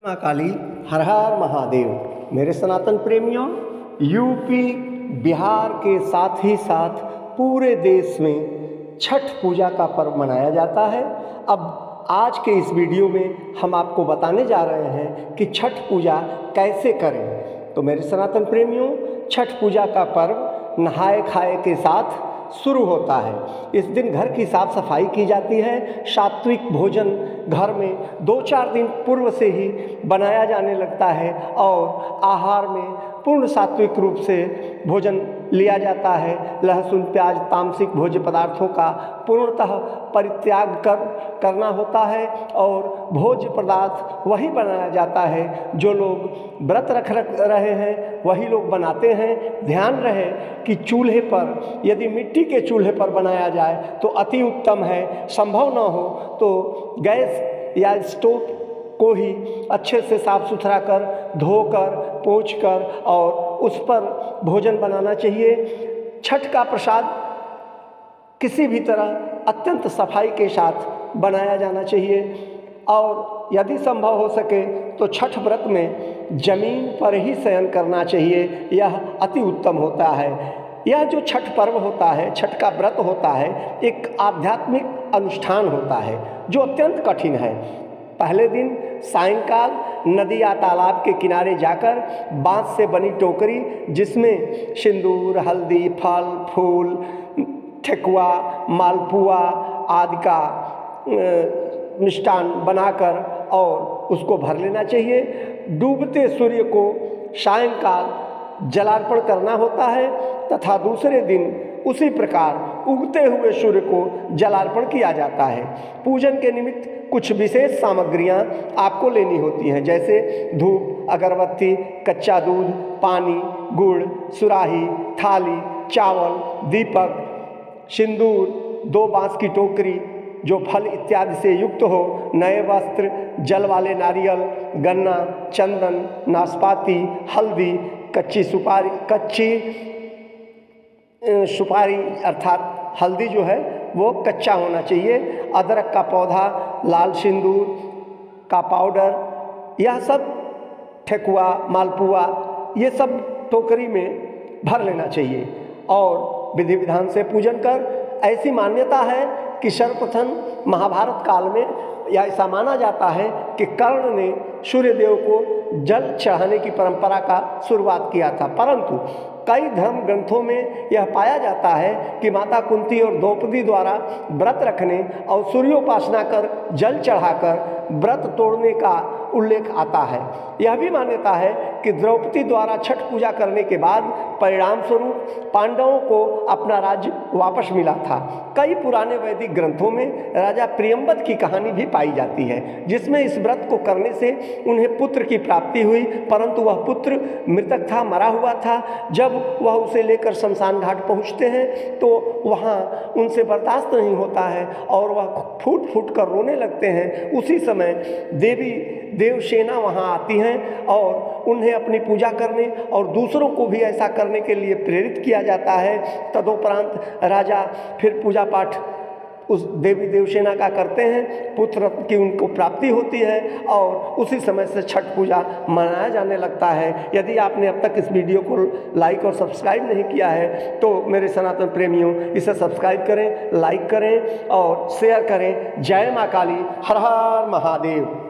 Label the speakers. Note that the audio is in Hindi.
Speaker 1: माँ काली, हर हर महादेव। मेरे सनातन प्रेमियों, यूपी बिहार के साथ ही साथ पूरे देश में छठ पूजा का पर्व मनाया जाता है। अब आज के इस वीडियो में हम आपको बताने जा रहे हैं कि छठ पूजा कैसे करें। तो मेरे सनातन प्रेमियों, छठ पूजा का पर्व नहाए खाए के साथ शुरू होता है। इस दिन घर की साफ सफाई की जाती है। सात्विक भोजन घर में 2-4 दिन पूर्व से ही बनाया जाने लगता है और आहार में पूर्ण सात्विक रूप से भोजन लिया जाता है। लहसुन प्याज तामसिक भोज्य पदार्थों का पूर्णतः परित्याग करना होता है और भोज्य पदार्थ वही बनाया जाता है जो लोग व्रत रख रहे हैं, वही लोग बनाते हैं। ध्यान रहे कि चूल्हे पर, यदि मिट्टी के चूल्हे पर बनाया जाए तो अति उत्तम है। संभव न हो तो गैस या स्टोव को ही अच्छे से साफ सुथरा कर, धोकर, पोंछकर और उस पर भोजन बनाना चाहिए। छठ का प्रसाद किसी भी तरह अत्यंत सफाई के साथ बनाया जाना चाहिए और यदि संभव हो सके तो छठ व्रत में जमीन पर ही शयन करना चाहिए। यह अति उत्तम होता है। यह जो छठ पर्व होता है, छठ का व्रत होता है, एक आध्यात्मिक अनुष्ठान होता है जो अत्यंत कठिन है। पहले दिन सायंकाल नदी या तालाब के किनारे जाकर बांस से बनी टोकरी, जिसमें सिंदूर, हल्दी, फल फूल, ठेकुआ, मालपुआ आदि का मिष्टान बनाकर और उसको भर लेना चाहिए। डूबते सूर्य को सायंकाल जलार्पण करना होता है तथा दूसरे दिन उसी प्रकार उगते हुए सूर्य को जलार्पण किया जाता है। पूजन के निमित्त कुछ विशेष सामग्रियां आपको लेनी होती हैं, जैसे धूप, अगरबत्ती, कच्चा दूध, पानी, गुड़, सुराही, थाली, चावल, दीपक, सिंदूर, 2 बांस की टोकरी जो फल इत्यादि से युक्त हो, नए वस्त्र, जल वाले नारियल, गन्ना, चंदन, नाशपाती, हल्दी, कच्ची सुपारी अर्थात हल्दी जो है वो कच्चा होना चाहिए, अदरक का पौधा, लाल सिंदूर का पाउडर, यह सब ठेकुआ, मालपुआ, ये सब टोकरी में भर लेना चाहिए और विधि विधान से पूजन कर। ऐसी मान्यता है कि सर्वप्रथम महाभारत काल में या ऐसा माना जाता है कि कर्ण ने सूर्यदेव को जल चढ़ाने की परंपरा का शुरुआत किया था, परंतु कई धर्म ग्रंथों में यह पाया जाता है कि माता कुंती और द्रौपदी द्वारा व्रत रखने और सूर्योपासना कर जल चढ़ाकर व्रत तोड़ने का उल्लेख आता है। यह भी मान्यता है कि द्रौपदी द्वारा छठ पूजा करने के बाद परिणाम स्वरूप पांडवों को अपना राज्य वापस मिला था। कई पुराने वैदिक ग्रंथों में राजा प्रियंवद की कहानी भी पाई जाती है, जिसमें इस व्रत को करने से उन्हें पुत्र की प्राप्ति हुई, परंतु वह पुत्र मृतक था, मरा हुआ था। जब वह उसे लेकर शमशान घाट पहुँचते हैं तो वहाँ उनसे बर्दाश्त नहीं होता है और वह फूट फूट कर रोने लगते हैं। उसी समय देवी देवसेना वहाँ आती हैं और उन्हें अपनी पूजा करने और दूसरों को भी ऐसा करने के लिए प्रेरित किया जाता है। तदुपरांत राजा फिर पूजा पाठ उस देवी देवसेना का करते हैं, पुत्र की उनको प्राप्ति होती है और उसी समय से छठ पूजा मनाया जाने लगता है। यदि आपने अब तक इस वीडियो को लाइक और सब्सक्राइब नहीं किया है तो मेरे सनातन प्रेमियों, इसे सब्सक्राइब करें, लाइक करें और शेयर करें। जय माँ काली, हर हर महादेव।